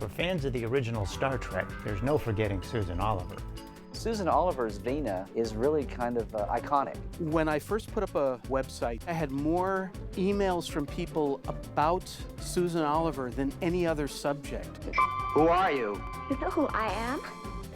For fans of the original Star Trek, there's no forgetting Susan Oliver. Susan Oliver's Vina is really kind of iconic. When I first put up a website, I had more emails from people about Susan Oliver than any other subject. Who are you? You know who I am?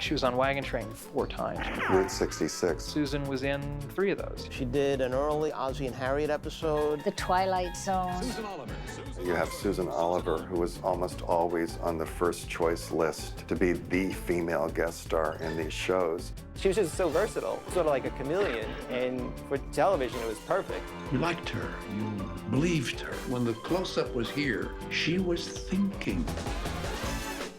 She was on Wagon Train 4 times. Route 66. Susan was in 3 of those. She did an early Ozzie and Harriet episode. The Twilight Zone. Susan Oliver. You have Susan Oliver, who was almost always on the first choice list to be the female guest star in these shows. She was just so versatile, sort of like a chameleon, and for television it was perfect. You liked her, you believed her. When the close-up was here, she was thinking.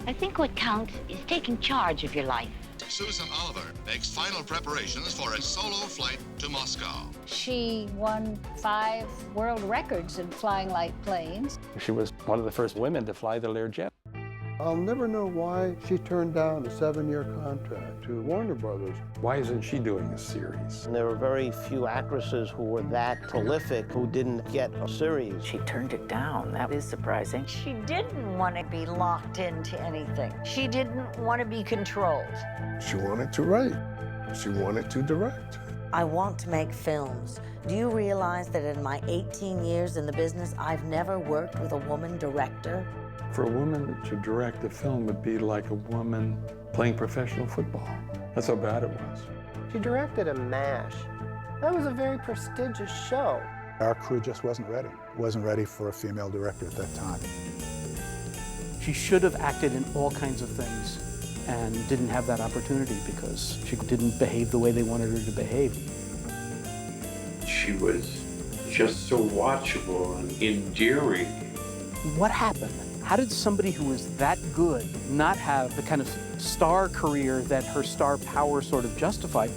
I think what counts is taking charge of your life. Susan Oliver makes final preparations for a solo flight to Moscow. She won 5 world records in flying light planes. She was one of the first women to fly the Learjet. I'll never know why she turned down a 7-year contract to Warner Brothers. Why isn't she doing a series? And there were very few actresses who were that prolific who didn't get a series. She turned it down. That is surprising. She didn't want to be locked into anything. She didn't want to be controlled. She wanted to write. She wanted to direct. I want to make films. Do you realize that in my 18 years in the business, I've never worked with a woman director? For a woman to direct a film would be like a woman playing professional football. That's how bad it was. She directed a MASH. That was a very prestigious show. Our crew just wasn't ready. Wasn't ready for a female director at that time. She should have acted in all kinds of things and didn't have that opportunity because she didn't behave the way they wanted her to behave. She was just so watchable and endearing. What happened? How did somebody who was that good not have the kind of star career that her star power sort of justified?